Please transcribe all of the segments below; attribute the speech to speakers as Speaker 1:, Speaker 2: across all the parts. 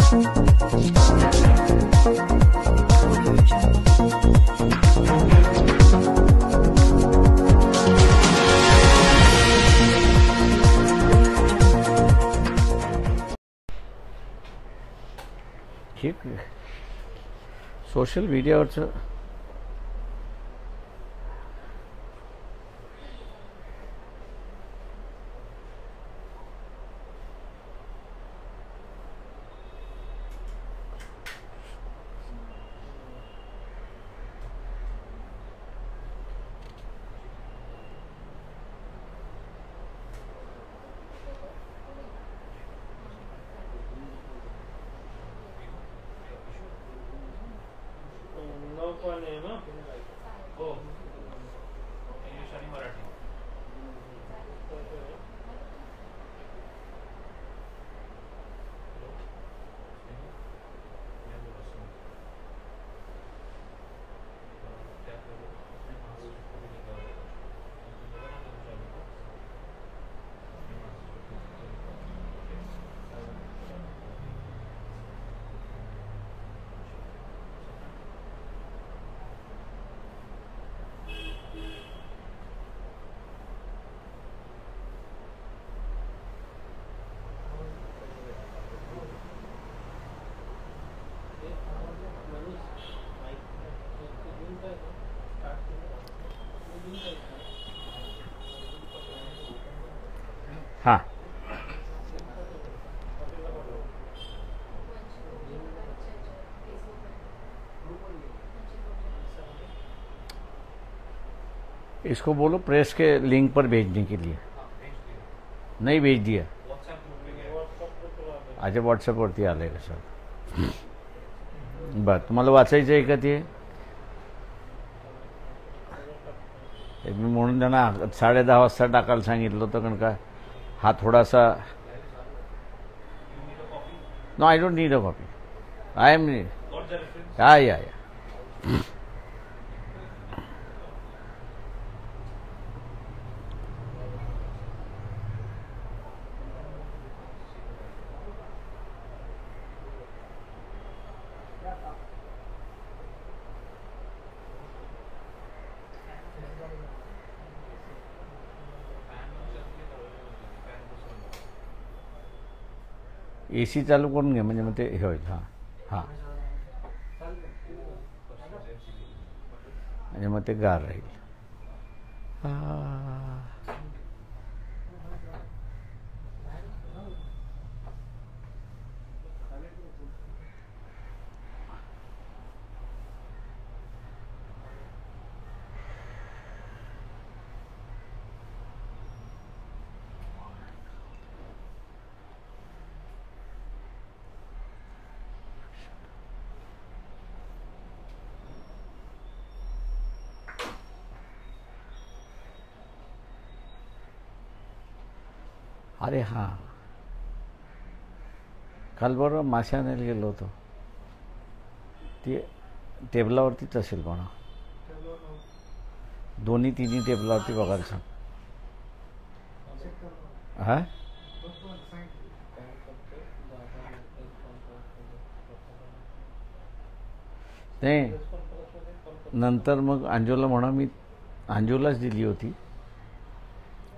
Speaker 1: ठीक सोशल मीडियावरचं हाँ इसको बोलो प्रेस के लिंक पर भेजने के लिए। नहीं भेज दिया, अच्छा व्हॉट्सअपवरती आलंय का सर? बरं, तुम्हाला वाचायचं आहे का ते? मी म्हणून त्यांना 10:30 वाजता टाकायला सांगितलं होतं, कारण का हा थोडासा no I don't need a copy, I am या AC चालू करून घे, म्हणजे मग ते हे होईल। हां हां, म्हणजे मग ते गार राहील। अरे हां, काल बरोबर मासे आणायला गेलो होतो, ती टेबलावरतीच असेल म्हणा, दोन्ही तिन्ही टेबलावरती बघायला सांग। हां नाही, नंतर मग अंजूला म्हणा, मी अंजूलाच दिली होती,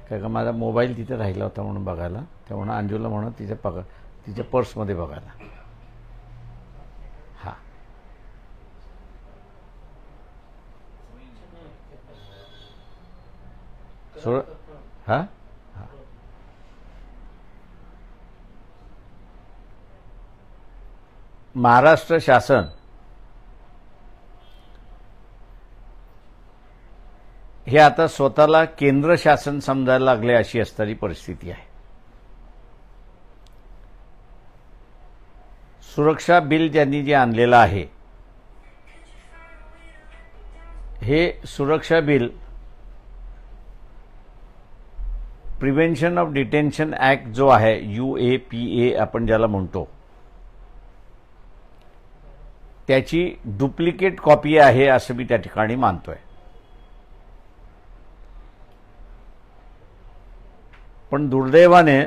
Speaker 1: काय का माझा मोबाईल तिथे राहिला होता म्हणून बघायला, तेव्हा अंजूला म्हणा तिच्या पर्समध्ये बघायला। हां सोड, हां हां महाराष्ट्र शासन हे आता स्वतःला केंद्र शासन समजायला लागले, अशी असणारी परिस्थिती आहे। सुरक्षा बिल ज्यांनी जे आणलेलं आहे, हे सुरक्षा bill prevention of detention act जो आहे, UAPA आपण ज्याला म्हणतो, त्याची डुप्लिकेट कॉपी आहे असं मी त्या ठिकाणी मानतोय। पण दुर्दैवाने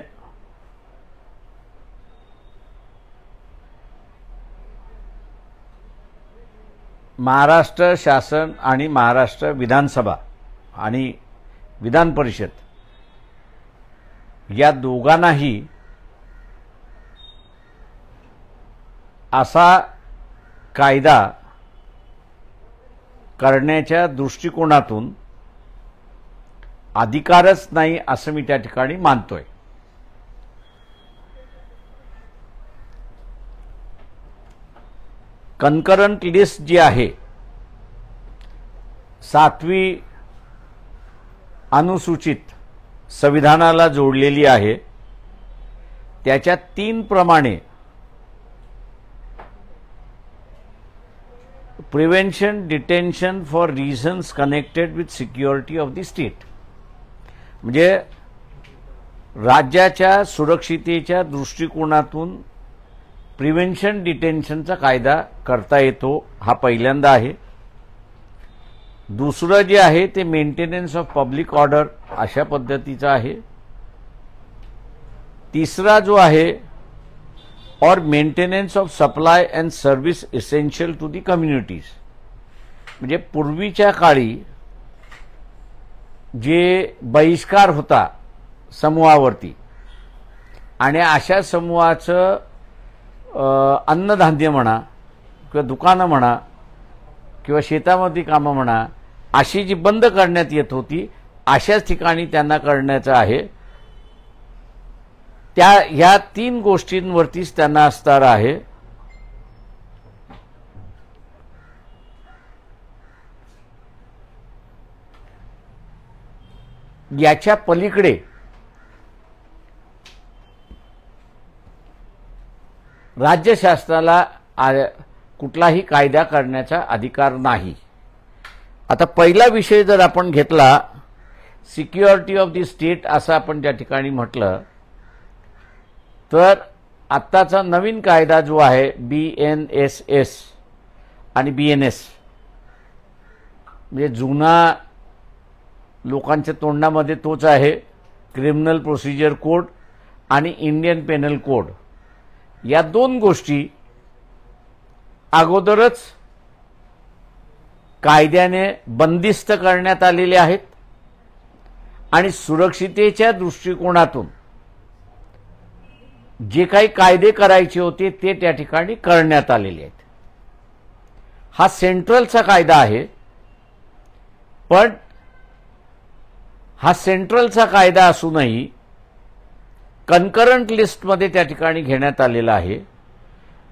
Speaker 1: महाराष्ट्र शासन आणि महाराष्ट्र विधानसभा आणि विधान परिषद या दोघांनाही असा कायदा करण्याच्या दृष्टिकोनातून अधिकारच नाही असं मी त्या ठिकाणी मानतोय. कन्करंट लिस्ट जी आहे 7वी अनुसूचित संविधानाला जोडलेली आहे, त्याच्या 3 प्रमाणे prevention detention for reasons connected with security of the state, म्हणजे राज्याच्या सुरक्षितेच्या दृष्टिकोनातून प्रिव्हेन्शन डिटेन्शनचा कायदा करता येतो, हा पहिल्यांदा आहे. दुसरं जे आहे ते मेंटेनन्स ऑफ पब्लिक ऑर्डर अशा पद्धतीचं आहे. तिसरा जो आहे और maintenance of supply and service essential to the communities, म्हणजे पूर्वीच्या काळी जे बहिष्कार होता समूहावरती आणि अशा समूहाचं अन्नधान्य म्हणा किंवा दुकानं म्हणा किंवा शेतामध्ये कामं म्हणा अशी जी बंद करण्यात येत होती, अशाच ठिकाणी त्यांना करण्याचं आहे. ह्या 3 गोष्टींवरतीच त्यांना असणार आहे. याच्या पलीकडे राज्य शासनाला कुठलाही कायदा करण्याचा अधिकार नाही. आता पहिला विषय जर आपण घेतला, सिक्युरिटी ऑफ द स्टेट असं आपण त्या ठिकाणी म्हटलं, तर आत्ताचा नवीन कायदा जो आहे BNSS आणि BNS, म्हणजे जुना लोकांच्या तोंडामध्ये तोच आहे, क्रिमिनल प्रोसिजर कोड आणि इंडियन पेनल कोड, या 2 गोष्टी अगोदरच कायद्याने बंदिस्त करण्यात आलेल्या आहेत आणि सुरक्षितेच्या दृष्टिकोनातून जे काही कायदे करायचे होते ते त्या ठिकाणी करण्यात आलेले आहेत. हा सेंट्रलचा कायदा आहे, पण हा सेंट्रलचा कायदा असूनही कन्करंट लिस्टमध्ये त्या ठिकाणी घेण्यात आलेला आहे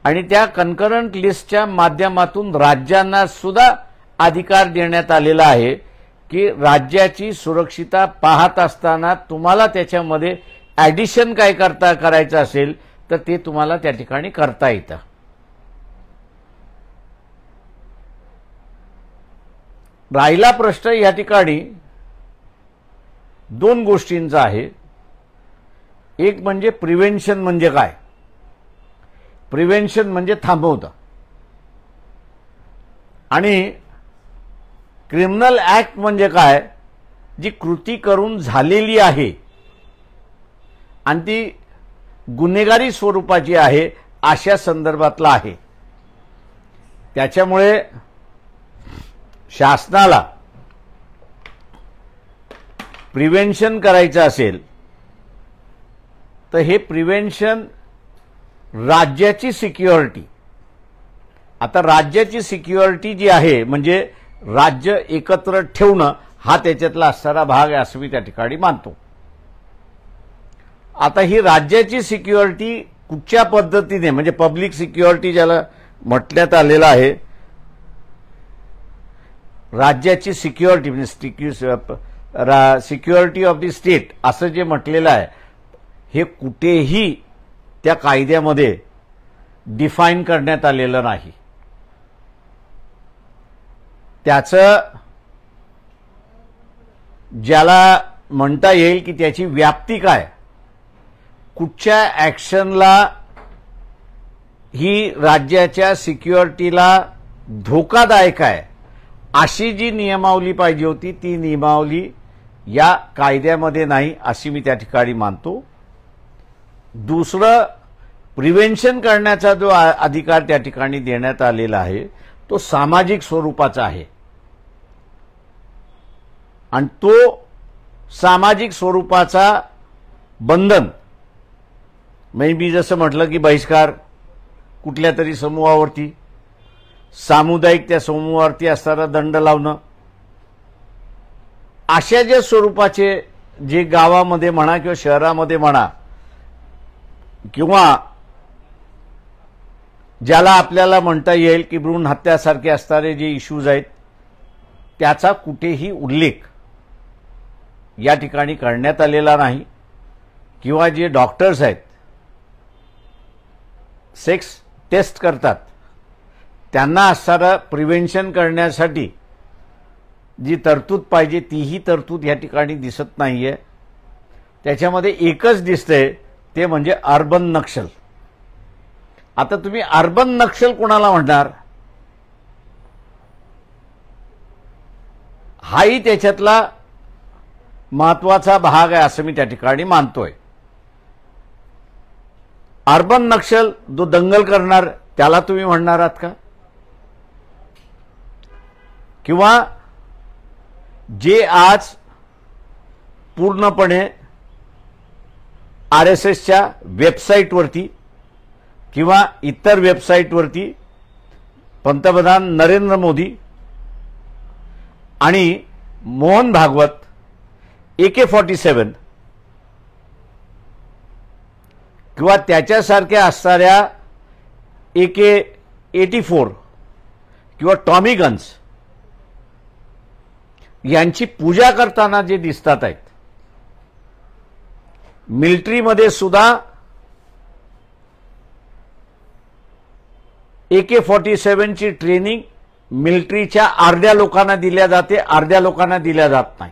Speaker 1: आणि त्या कन्करंट लिस्टच्या माध्यमातून राज्यांना सुद्धा अधिकार देण्यात आलेला आहे की राज्याची सुरक्षिता पाहत असताना तुम्हाला त्याच्यामध्ये ॲडिशन काय करायचं असेल तर ते तुम्हाला त्या ठिकाणी करता येतं. राहिला प्रश्न या ठिकाणी 2 गोष्टींचा आहे. एक म्हणजे प्रिव्हेन्शन म्हणजे काय. प्रिव्हेन्शन म्हणजे थांबवतं आणि क्रिमिनल ऍक्ट म्हणजे काय, जी कृती करून झालेली आहे आणि ती गुन्हेगारी स्वरूपाची आहे अशा संदर्भातला आहे. त्याच्यामुळे शासनाला प्रिव्हेन्शन करायचं असेल तर हे प्रिव्हेन्शन राज्याची सिक्युरिटी, आता राज्याची सिक्युरिटी जी आहे म्हणजे राज्य एकत्र ठेवणं हा त्याच्यातला असणारा भाग आहे असं मी त्या ठिकाणी मानतो. आता ही राज्याची सिक्युरिटी कुठच्या पद्धतीने, म्हणजे पब्लिक सिक्युरिटी ज्याला म्हटण्यात आलेलं आहे, राज्याची सिक्युरिटी म्हणजे सिक्युरिटी ऑफ द स्टेट असं जे म्हटलेलं आहे, हे कुठेही त्या कायद्यामध्ये डिफाईन करण्यात आलेलं नाही. त्याचं ज्याला म्हणता येईल की त्याची व्याप्ती काय, कुठच्या ॲक्शनला ही राज्याच्या सिक्युरिटीला धोकादायक आहे अशी जी नियमावली पाहिजे होती ती नियमावली या कायद्यामध्ये नाही अशी मी त्या ठिकाणी मानतो. दुसरं, प्रिव्हेन्शन करण्याचा जो अधिकार त्या ठिकाणी देण्यात आलेला आहे तो सामाजिक स्वरूपाचा आहे आणि तो सामाजिक स्वरूपाचा बंधन म्हणजे मी जसं म्हटलं की बहिष्कार कुठल्या तरी समूहावरती सामुदायिक त्या समूहावरती असणारा दंड लावणं अशा ज्या स्वरूपाचे जे गावामध्ये म्हणा किंवा शहरामध्ये म्हणा किंवा ज्याला आपल्याला म्हणता येईल की भ्रूण हत्यासारखे असणारे जे इश्यूज आहेत त्याचा कुठेही उल्लेख या ठिकाणी करण्यात आलेला नाही किंवा जे डॉक्टर्स आहेत सेक्स टेस्ट करतात त्यांना असणारं प्रिव्हेन्शन करण्यासाठी जी तरतूद पाहिजे तीही तरतूद या ठिकाणी दिसत नाहीये। त्याच्यामध्ये एकच दिसतंय ते म्हणजे अर्बन नक्षल। आता तुम्ही अर्बन नक्षल कोणाला म्हणणार हाही त्याच्यातला महत्वाचा भाग आहे असं मी त्या ठिकाणी मानतोय। अर्बन नक्षल जो दंगल करणार त्याला तुम्ही म्हणणार आहात का किंवा जे आज पूर्णपणे आरएसएसच्या वेबसाईटवरती किंवा इतर वेबसाईटवरती पंतप्रधान नरेंद्र मोदी आणि मोहन भागवत AK-47 किंवा त्याच्यासारख्या असणाऱ्या AK-84 किंवा टॉमी गन्स यांची पूजा करताना जे दिसतात आहेत मिलिटरीमध्ये सुद्धा AK-47 ची ट्रेनिंग मिलिटरीच्या अर्ध्या लोकांना दिल्या जाते अर्ध्या लोकांना दिल्या जात नाही।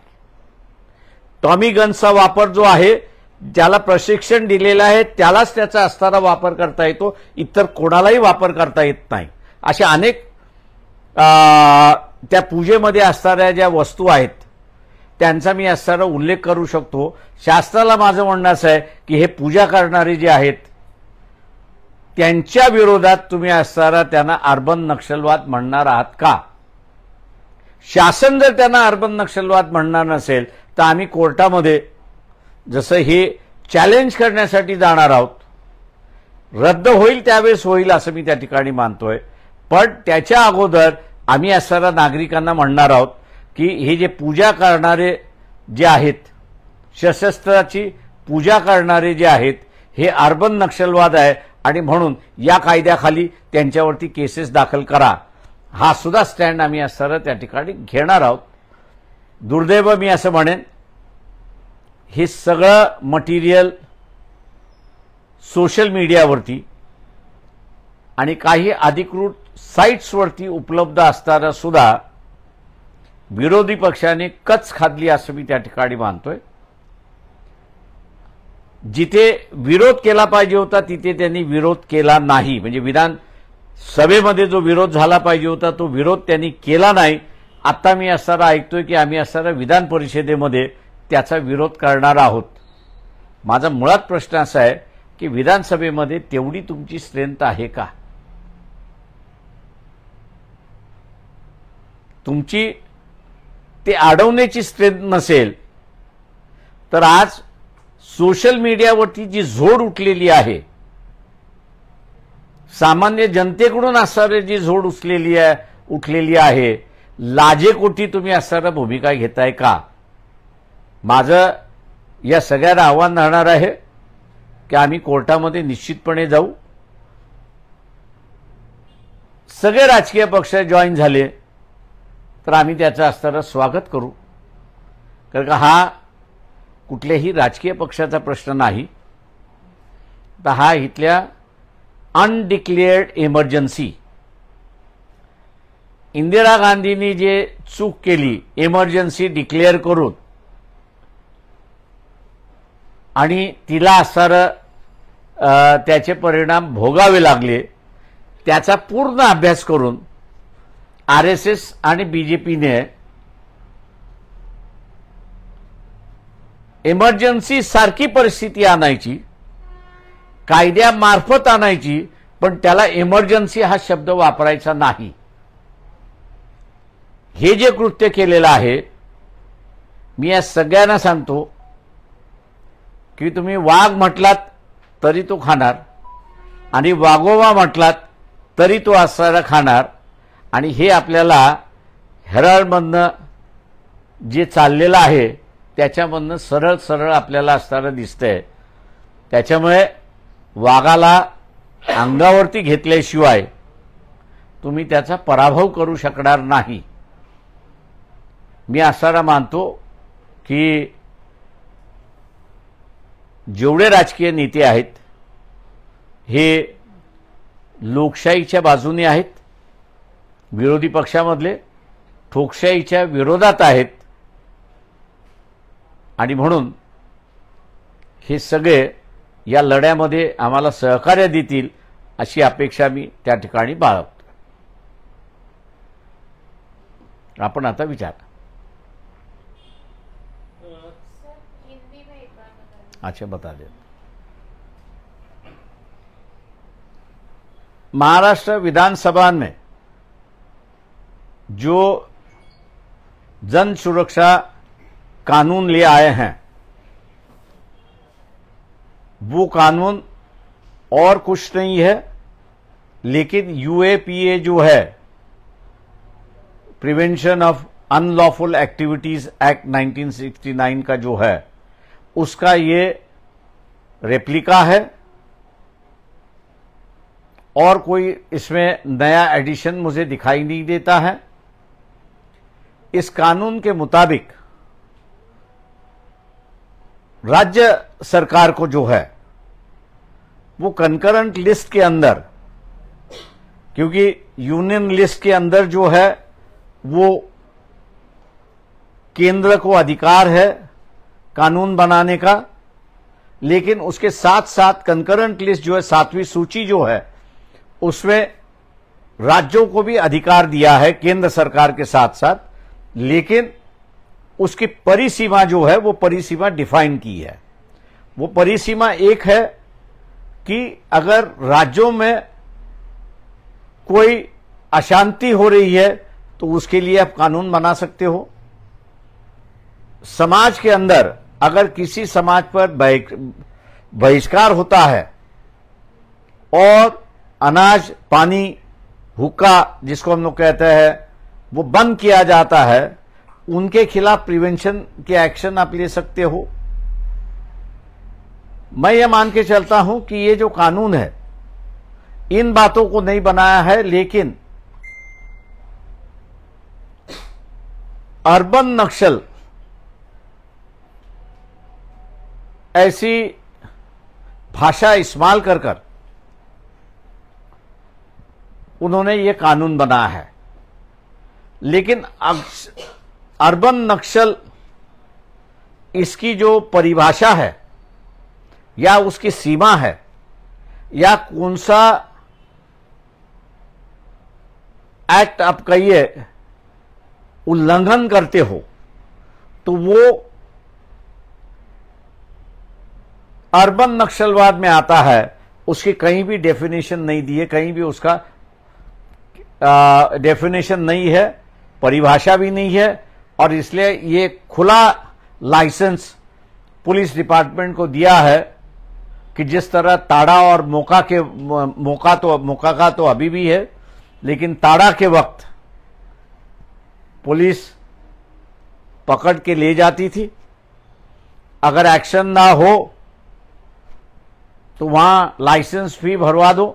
Speaker 1: टॉमी गन्सचा वापर जो आहे ज्याला प्रशिक्षण दिलेलं आहे त्यालाच त्याचा असणारा वापर करता येतो इतर कोणालाही वापर करता येत नाही। अशा अनेक त्या पूजेमध्ये असणाऱ्या ज्या वस्तू आहेत त्यांचा मी असणारा उल्लेख करू शकतो। शास्त्राला माझं म्हणणं असं आहे की हे पूजा करणारे जे आहेत त्यांच्या विरोधात तुम्ही असणारा त्यांना अर्बन नक्षलवाद म्हणणार आहात का। शासन जर त्यांना अर्बन नक्षलवाद म्हणणार नसेल तर आम्ही कोर्टामध्ये जसं हे चॅलेंज करण्यासाठी जाणार आहोत। रद्द होईल त्यावेळेस होईल असं मी त्या ठिकाणी मानतोय पण त्याच्या अगोदर आम्ही असणाऱ्या नागरिकांना म्हणणार आहोत की हे जे पूजा करणारे जे आहेत सशस्त्राची पूजा करणारे जे आहेत हे अर्बन नक्षलवाद आहे आणि म्हणून या कायद्याखाली त्यांच्यावरती केसेस दाखल करा हा सुद्धा स्टँड आम्ही असणारा त्या ठिकाणी घेणार आहोत। दुर्दैव मी असं म्हणेन हे सगळं मटेरियल सोशल मीडियावरती आणि काही अधिकृत साइट्सवरती उपलब्ध असताना सुद्धा विरोधी पक्षाने कच खाल्ली असं मी त्या ठिकाणी मानतोय। जिथे विरोध केला पाहिजे होता तिथे त्यांनी विरोध केला नाही म्हणजे विधान सभेमध्ये जो विरोध झाला पाहिजे होता तो विरोध त्यांनी केला नाही। आता मी असणारा ऐकतोय की आम्ही असणारा विधान परिषदेमध्ये त्याचा विरोध करणार आहोत। माझा मुळात प्रश्न असा आहे की विधानसभेमध्ये तेवढी तुमची स्ट्रेंथ आहे का तुमची ते अडवण्याची स्ट्रेंथ नसेल तर आज सोशल मीडियावरती जी झोड उठलेली आहे सामान्य जनतेकडून असणारी जी झोड उठलेली आहे लाजेकोटी तुम्ही असणारा भूमिका घेताय का। माझं या सगळ्यांना आव्हान राहणार आहे की आम्ही कोर्टामध्ये निश्चितपणे जाऊ। सगळे राजकीय पक्ष जॉईन झाले तर आम्ही त्याचं असणारं स्वागत करू कारण का हा कुठल्याही राजकीय पक्षाचा प्रश्न नाही तर हा इथल्या अनडिक्लेअर्ड इमर्जन्सी इंदिरा गांधींनी जे चूक केली इमर्जन्सी डिक्लेअर करून आणि तिला असणारं त्याचे परिणाम भोगावे लागले त्याचा पूर्ण अभ्यास करून आरएसएस आणि बीजेपीने इमर्जन्सी सारखी परिस्थिती आणायची कायद्यामार्फत आणायची पण त्याला इमर्जन्सी हा शब्द वापरायचा नाही हे जे कृत्य केलेलं आहे, मी या सगळ्यांना सांगतो की तुम्ही वाघ म्हटलात तरी तो खाणार आणि वाघोबा म्हटलात तरी तो असणारा खाणार. आणि हे आपल्याला हेराल्डमधनं जे चाललेलं आहे त्याच्यामधनं सरळ सरळ आपल्याला असताना दिसतंय. त्याच्यामुळे वाघाला अंगावरती घेतल्याशिवाय तुम्ही त्याचा पराभव करू शकणार नाही. मी असणारा मानतो की जेवढे राजकीय नेते आहेत हे लोकशाहीच्या बाजूने आहेत, विरोधी पक्षामधले ठोकशाहीच्या विरोधात आहेत. आणि म्हणून हे सगळे या लढ्यामध्ये आम्हाला सहकार्य देतील अशी अपेक्षा मी त्या ठिकाणी बाळगतो. आपण आता विचारा. अच्छा, बता दें. महाराष्ट्र विधानसभा में जो जन सुरक्षा कानून ले आए हैं, वो कानून और कुछ नहीं है, लेकिन यूएपीए जो है, prevention of unlawful activities act 1969 का जो है, उसका ये रेप्लिका है और कोई इसमें नया एडिशन मुझे दिखाई नहीं देता है. इस कानून के मुताबिक राज्य सरकार को जो है वो कंकरेंट लिस्ट के अंदर, क्योंकि यूनियन लिस्ट के अंदर जो है वो केंद्र को अधिकार है कानून बनाने का, लेकिन उसके साथ साथ कंकरेंट लिस्ट जो है, 7वीं सूची जो है, उसमें राज्यों को भी अधिकार दिया है केंद्र सरकार के साथ साथ, लेकिन उसकी परिसीमा जो है वो परिसीमा डिफाइन की है. वो परिसीमा एक है कि अगर राज्यों में कोई अशांति हो रही है तो उसके लिए आप कानून बना सकते हो. समाज के अंदर अगर किसी समाज पर बहिष्कार होता है और अनाज, पानी, हुक्का जिसको हम लोग कहते हैं वो बंद किया जाता है, उनके खिलाफ प्रिवेंशन के एक्शन आप ले सकते हो. मैं ये मान के चलता हूं कि ये जो कानून है इन बातों को नहीं बनाया है, लेकिन अर्बन नक्सल ऐसी भाषा इस्तेमाल कर कर उन्होंने ये कानून बनाया है. लेकिन अर्बन नक्सल इसकी जो परिभाषा है या उसकी सीमा है या कौन सा एक्ट आप कहिए उल्लंघन करते हो, तो वो अर्बन नक्सलवाद में आता है. उसकी कहीं भी डेफिनेशन नहीं दी है, कहीं भी उसका डेफिनेशन नहीं है, परिभाषा भी नहीं है, और इसलिए ये खुला लाइसेंस पुलिस डिपार्टमेंट को दिया है कि जिस तरह ताड़ा और मौका का तो अभी भी है, लेकिन ताड़ा के वक्त पुलिस पकड़ के ले जाती थी, अगर एक्शन ना हो तो वहां लाइसेंस फी भरवा दो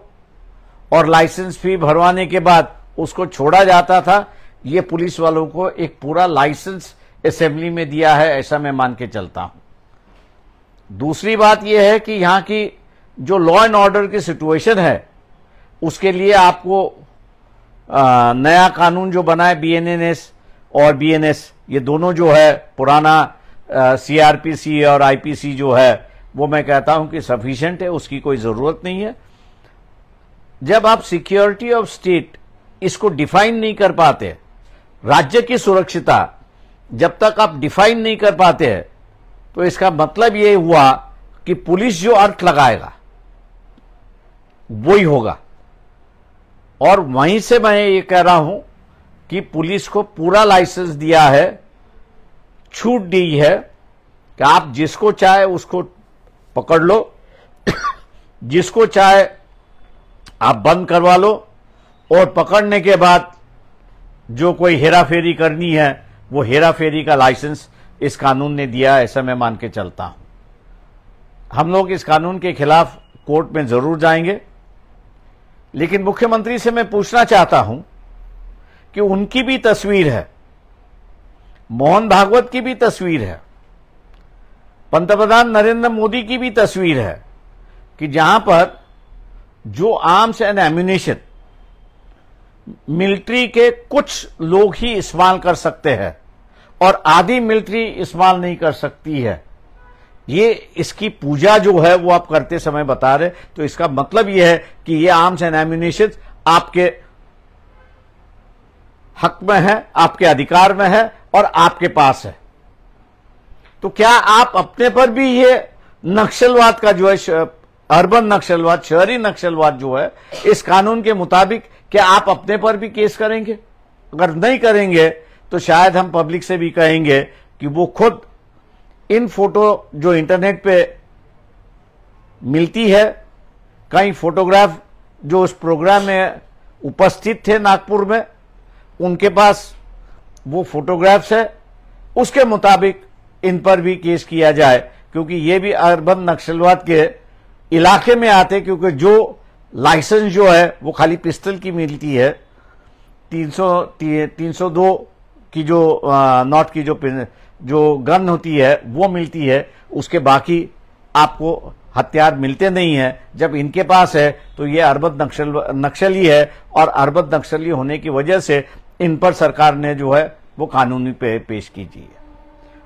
Speaker 1: और लाइसेंस फी भरवाने के बाद उसको छोड़ा जाता था. ये पुलिस वालों को एक पूरा लाइसेंस असेंबली में दिया है, ऐसा मैं मान के चलता हूं. दूसरी बात यह है कि यहां की जो लॉ एंड ऑर्डर की सिचुएशन है उसके लिए आपको नया कानून जो बना है बीएनएस और बीएनएस, ये दोनों जो है पुराना सीआरपीसी और आईपीसी जो है वो मैं कहता हूं कि सफिशिएंट है, उसकी कोई जरूरत नहीं है. जब आप सिक्योरिटी ऑफ स्टेट इसको डिफाइन नहीं कर पाते, राज्य की सुरक्षिता जब तक आप डिफाइन नहीं कर पाते हैं, तो इसका मतलब ये हुआ कि पुलिस जो अर्थ लगाएगा वो ही होगा. और वहीं से मैं ये कह रहा हूं कि पुलिस को पूरा लाइसेंस दिया है, छूट दी है कि आप जिसको चाहे उसको पकड़ लो, जिसको चाहे आप बंद करवा लो, और पकड़ने के बाद जो कोई हेराफेरी करनी है वो हेराफेरी का लाइसेंस इस कानून ने दिया, ऐसा मैं मान के चलता हूं। हम लोग इस कानून के खिलाफ कोर्ट में जरूर जाएंगे, लेकिन मुख्यमंत्री से मैं पूछना चाहता हूं कि उनकी भी तस्वीर है, मोहन भागवत की भी तस्वीर है, पंतप्रधान नरेंद्र मोदी की भी तस्वीर है कि जहां पर जो आर्म्स एंड एम्यूनिशन मिलिट्री के कुछ लोग ही इस्तेमाल कर सकते हैं और आधी मिलिट्री इस्तेमाल नहीं कर सकती है, ये इसकी पूजा जो है वो आप करते समय बता रहे, तो इसका मतलब ये है कि ये आर्म्स एंड एम्यूनिशन आपके हक में है, आपके अधिकार में है और आपके पास है। तो क्या आप अपने पर भी ये नक्सलवाद का जो है, अर्बन नक्सलवाद, शहरी नक्सलवाद जो है, इस कानून के मुताबिक क्या आप अपने पर भी केस करेंगे? अगर नहीं करेंगे तो शायद हम पब्लिक से भी कहेंगे कि वो खुद इन फोटो जो इंटरनेट पे मिलती है, कई फोटोग्राफ जो उस प्रोग्राम में उपस्थित थे नागपुर में, उनके पास वो फोटोग्राफ्स है, उसके मुताबिक इन पर भी केस किया जाए, क्योंकि ये भी अर्बन नक्सलवाद के इलाके में आते, क्योंकि जो लाइसेंस जो है वो खाली पिस्टल की मिलती है, 302 की जो नॉट की जो गन होती है वो मिलती है, उसके बाकी आपको हथियार मिलते नहीं है। जब इनके पास है तो ये अर्बन नक्सली है, और अर्बन नक्सली होने की वजह से इन पर सरकार ने जो है वो कानूनी पेश कीजिए है।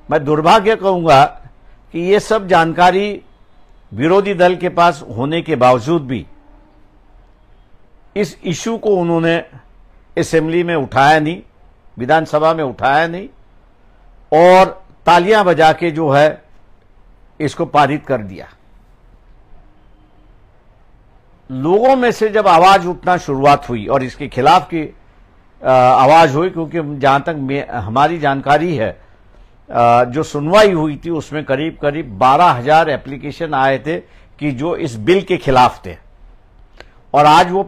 Speaker 1: मैं दुर्भाग्य कहूंगा कि ये सब जानकारी विरोधी दल के पास होने के बावजूद भी इस इशू को उन्होंने असेंबली में उठाया नहीं, विधानसभा में उठाया नहीं, और तालियां बजा के जो है इसको पारित कर दिया। लोगों में से जब आवाज उठना शुरुआत हुई और इसके खिलाफ की आवाज हुई, क्योंकि जहां तक हमारी जानकारी है, जो सुनवाई हुई थी उसमें करीब करीब 12,000 एप्लीकेशन आए थे कि जो इस बिल के खिलाफ थे, और आज वो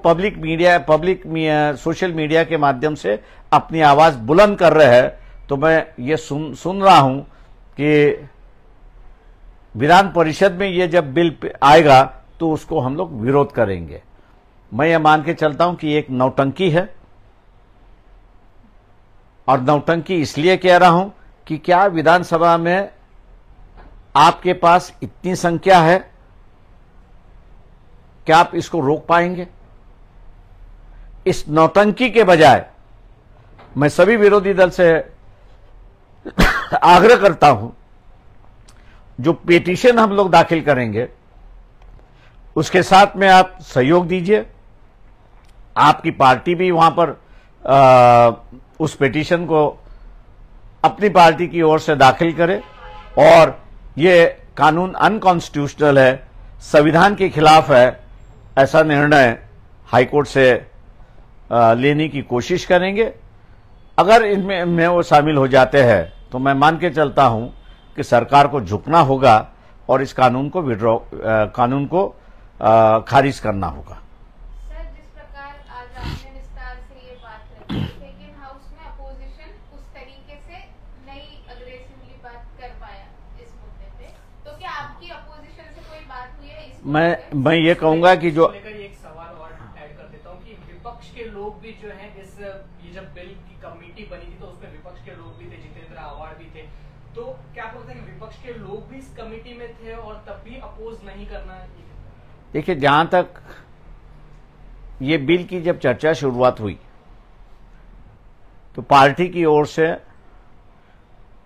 Speaker 1: सोशल मीडिया के माध्यम से अपनी आवाज बुलंद कर रहे हैं। तो मैं ये सुन रहा हूं कि विधान परिषद में ये जब बिल आएगा तो उसको हम लोग विरोध करेंगे। मैं ये मान के चलता हूं कि एक नौटंकी है, और नौटंकी इसलिए कह रहा हूं कि क्या विधानसभा में आपके पास इतनी संख्या है, क्या आप इसको रोक पाएंगे? इस नौटंकी के बजाय मैं सभी विरोधी दल से आग्रह करता हूं, जो पिटीशन हम लोग दाखिल करेंगे उसके साथ में आप सहयोग दीजिए। आपकी पार्टी भी वहां पर उस पिटीशन को अपनी पार्टी की ओर से दाखिल करे, और ये कानून अनकॉन्स्टिट्यूशनल है, संविधान के खिलाफ है, ऐसा निर्णय हाईकोर्ट से लेने की कोशिश करेंगे। अगर इनमें वो शामिल हो जाते हैं तो मैं मान के चलता हूं कि सरकार को झुकना होगा और इस कानून को खारिज करना होगा।
Speaker 2: सर, जिस प्रकार आज आपने विस्तार से ये बात रखी, लेकिन हाउस में अपोजिशन उस तरीके से नहीं अग्रेसिवली बात कर पाया इस मुद्दे पे, तो क्या आपकी अपोजिशन से कोई बात हुई है इस मुद्दे पे?
Speaker 1: मैं ये कहूंगा कि जो
Speaker 3: एक सवाल और ऐड कर देता हूँ कि विपक्ष के लोग भी जो है ये जब बिल की कमेटी बनी थी तो उसमें विपक्ष के लोग भी थे, जितेंद्र आवाड़ भी थे, तो क्या आप बोलते हैं कि विपक्ष के लोग भी इस कमेटी में थे और तब भी अपोज नहीं करना?
Speaker 1: देखिए, जहां तक ये बिल की जब चर्चा शुरुआत हुई तो पार्टी की ओर से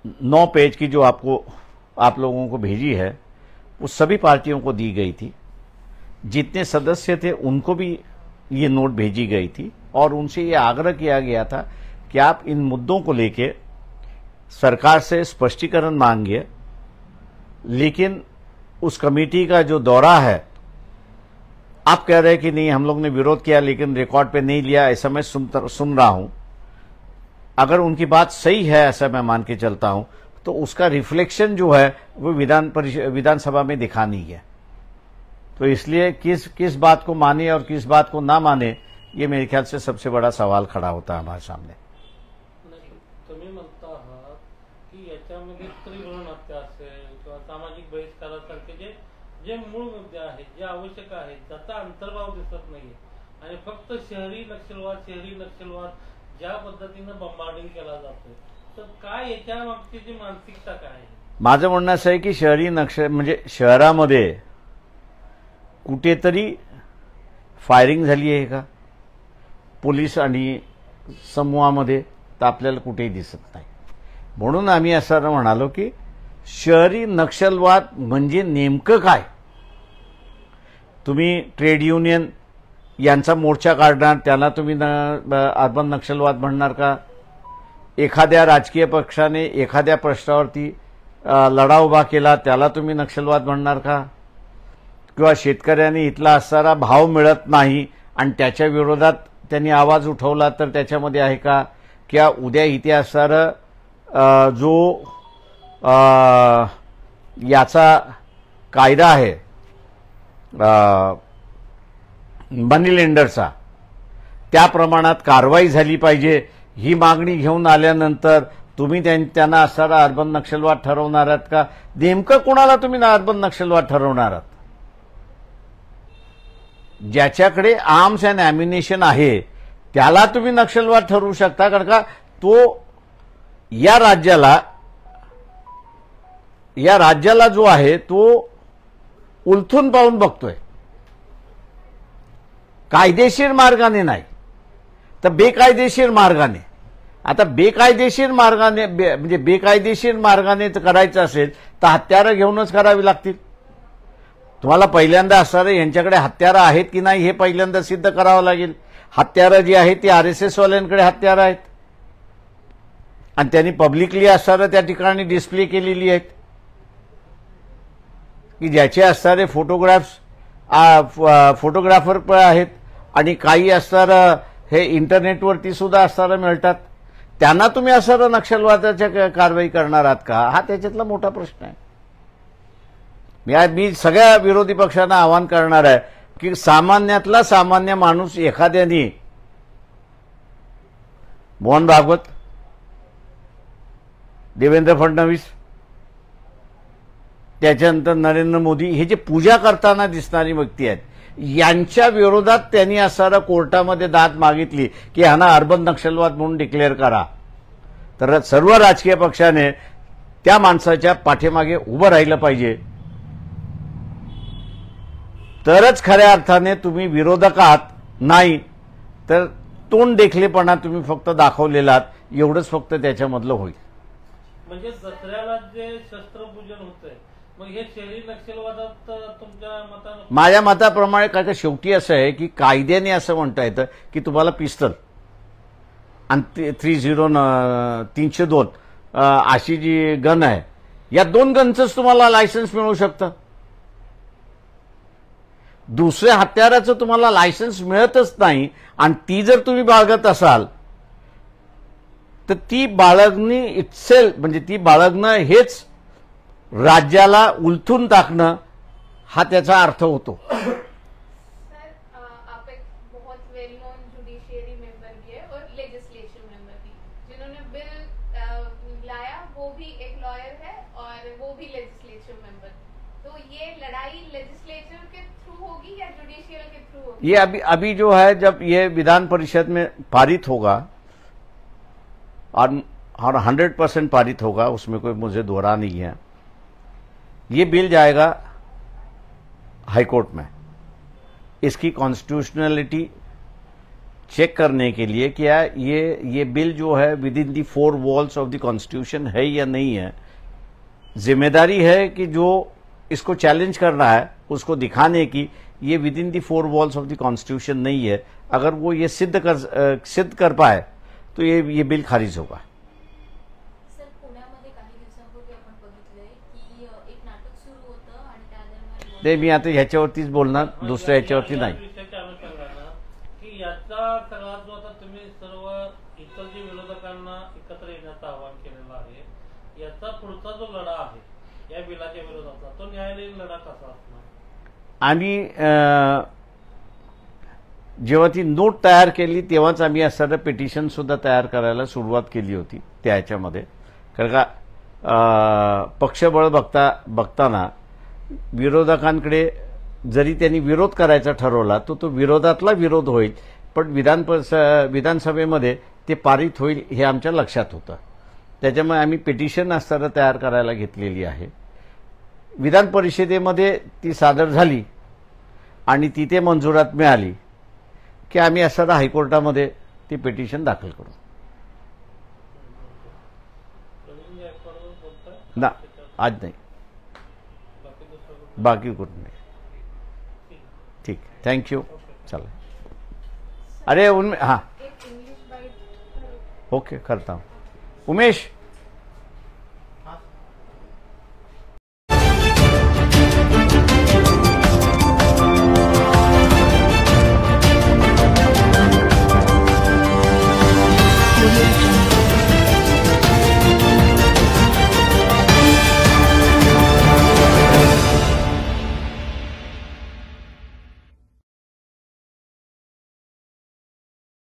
Speaker 1: 9 पेज की जो आप लोगों को भेजी है वो सभी पार्टियों को दी गई थी। जितने सदस्य थे उनको भी ये नोट भेजी गई थी, और उनसे ये आग्रह किया गया था कि आप इन मुद्दों को लेके सरकार से स्पष्टीकरण मांगिए। लेकिन उस कमेटी का जो दौरा है, आप कह रहे हैं कि नहीं हम लोग ने विरोध किया लेकिन रिकॉर्ड पे नहीं लिया, ऐसा मैं सुन रहा हूं। अगर उनकी बात सही है, ऐसा मैं मान के चलता हूं, तो उसका रिफ्लेक्शन जो है वो विधानसभा में दिखा नहीं है। तो इसलिए किस बात को माने और किस बात को ना माने, ये मेरे ख्याल से सबसे बड़ा सवाल खड़ा होता है हमारे सामने।
Speaker 4: तुम्ही म्हणता आहात की याच्यामध्ये स्त्री भ्रूण हत्या असेल किंवा सामाजिक बहिष्कारासारखे जे जे मूळ मुद्दे आहेत, जे आवश्यक आहेत, त्याचा अंतर्भाव दिसत नाहीये आणि फक्त शहरी नक्षलवाद ज्या पद्धतीनं बंबार्डिंग केला जातोय, तर काय याच्या मागची जी मानसिकता काय आहे?
Speaker 1: माझं म्हणणं असं आहे की शहरी म्हणजे शहरामध्ये कुठेतरी फायरिंग झाली आहे का पोलीस आणि समूहामध्ये, तर आपल्याला कुठेही दिसत नाही. म्हणून आम्ही असं म्हणालो की शहरी नक्षलवाद म्हणजे नेमकं काय. तुम्ही ट्रेड युनियन यांचा मोर्चा काढणार, त्याला तुम्ही अर्बन नक्षलवाद म्हणणार का? एखाद्या राजकीय पक्षाने एखाद्या प्रश्नावरती लढा उभा केला, त्याला तुम्ही नक्षलवाद म्हणणार का? किंवा शेतकऱ्यांनी इथला असणारा भाव मिळत नाही आणि त्याच्या विरोधात त्यांनी आवाज उठवला, तर त्याच्यामध्ये आहे का? किंवा उद्या इथे असणारा जो याचा कायदा आहे मनी लेंडरचा, त्या प्रमाणात कारवाई झाली पाहिजे, ही मागणी घेऊन आल्यानंतर तुम्ही त्यांना असणारा अर्बन नक्षलवाद ठरवणार आहात का? नेमकं कोणाला तुम्ही अर्बन नक्षलवाद ठरवणार आहात? ज्याच्याकडे आर्म्स अँड ॲम्युनिशन आहे त्याला तुम्ही नक्षलवाद ठरवू शकता, कारण का तो या राज्याला जो आहे तो उलथून पाहून बघतोय, कायदेशीर मार्गाने नाही तर बेकायदेशीर मार्गाने. आता बेकायदेशीर मार्गाने म्हणजे बेकायदेशीर मार्गाने करायचं असेल तर हत्यारं घेऊनच करावी लागतील. तुम्हाला पहिल्यांदा असणारं यांच्याकडे हत्यारं आहेत की नाही हे पहिल्यांदा सिद्ध करावं लागेल. हत्यारं जी आहेत ती RSS वाल्यांकडे हत्यारं आहेत आणि त्यांनी पब्लिकली असणारं त्या ठिकाणी डिस्प्ले केलेली आहेत की ज्याचे असणारे फोटोग्राफर पण आहेत आणि काही असणारं हे इंटरनेटवरती सुद्धा असणारं मिळतात. त्यांना तुम्ही असणारं नक्षलवादाच्या कारवाई करणार आहात का? हा त्याच्यातला मोठा प्रश्न आहे. मी सगळ्या विरोधी पक्षांना आवाहन करणार आहे की सामान्यातला सामान्य माणूस एखाद्याने मोहन भागवत, देवेंद्र फडणवीस, त्याच्यानंतर नरेंद्र मोदी, हे जे पूजा करताना दिसणारी व्यक्ती आहेत, यांच्या विरोधात त्यांनी असणारा कोर्टामध्ये दाद मागितली की ह्यांना अर्बन नक्षलवाद म्हणून डिक्लेअर करा, तर सर्व राजकीय पक्षाने त्या माणसाच्या पाठीमागे उभं राहिलं पाहिजे. तरच खऱ्या अर्थाने तुम्ही विरोधक आहात, नाही तर तोंड देखलेपणा तुम्ही फक्त दाखवलेला आहात, एवढंच फक्त त्याच्यामधलं होईल.
Speaker 4: म्हणजे दसऱ्याला जे शस्त्रपूजन होतंय, मग हे शहरी नक्षलवादात तुमच्या मतानं?
Speaker 1: माझ्या मताप्रमाणे काय तर शेवटी असं आहे की कायद्याने असं म्हणता येतं की तुम्हाला पिस्तल आणि 302 अशी जी गन आहे, या 2 गनचंच तुम्हाला लायसन्स मिळू शकतं. दुसऱ्या हत्याराचं तुम्हाला लायसन्स मिळतच नाही आणि ती जर तुम्ही बाळगत असाल तर ती बाळगणी इटसेल्फ म्हणजे ती बाळगणं हेच राज्याला उलथून टाकणं हा त्याचा अर्थ होतो.
Speaker 2: सर, आप एक बहुत वेल नोन जुडिशियरी मेंबर भी है और लेजिस्लेचर मेंबर भी. जिन्होंने बिल लाया वो भी एक लॉयर है और वो भी लेजिस्लेचर मेंबर. तो ये लड़ाई लेजिस्लेचर के थ्रू होगी या जुडिशियल के थ्रू होगी?
Speaker 1: ये अभी जो है, जब ये विधान परिषद में पारित होगा और 100% पारित होगा, उसमें कोई मुझे दोहरा नहीं है, ये बिल जाएगा हाईकोर्ट में. इसकी कॉन्स्टिट्यूशनलिटी चेक करने के लिए क्या ये बिल जो है with in the 4 walls of the constitution है या नहीं है. जिम्मेदारी है कि जो इसको चैलेंज कर रहा है उसको दिखाने की ये with in the 4 walls of the constitution नहीं है. अगर वो ये सिद्ध कर पाए तो ये बिल खारिज होगा.
Speaker 5: सर, पुण्यामध्ये काही दिवसांपूर्वी आपण बघितलंय की एक नाटक सुरू होतं आणि त्या दरम्यान
Speaker 1: ते मी आता ह्याच्यावरतीच बोलणार, दुसऱ्या ह्याच्यावरती नाही.
Speaker 4: विषयाच्या अनुषंगानं की याचा सगळा जो आता तुम्ही सर्व इतर जे विरोधकांना एकत्र येण्याचं आवाहन केलेलं आहे, याचा पुढचा जो लढा आहे या बिलाच्या विरोधातला, तो न्यायालयीन लढा कसा असणार?
Speaker 1: आम्ही जेव्हा ती नोट तयार केली तेव्हाच आम्ही असणारं पिटिशन सुद्धा तयार करायला सुरुवात केली होती त्या ह्याच्यामध्ये. कारण का पक्षबळ बघताना विरोधकांकडे जरी त्यांनी विरोध करायचा ठरवला तो विरोधातला विरोध होईल, पण विधानसभेमध्ये ते पारित होईल हे आमच्या लक्षात होतं. त्याच्यामुळे आम्ही पिटिशन असताना तयार करायला घेतलेली आहे. विधान परिषदेमध्ये ती सादर झाली आणि तिथे मंजुरात मिळाली की आम्ही असताना हायकोर्टामध्ये ती पिटिशन दाखल करू. ना आज नाही, बाकी कुठं नाही. ठीक, थँक्यू. चला. अरे हां
Speaker 2: एक इंग्लिश बाईट
Speaker 1: ओके करता. उमेश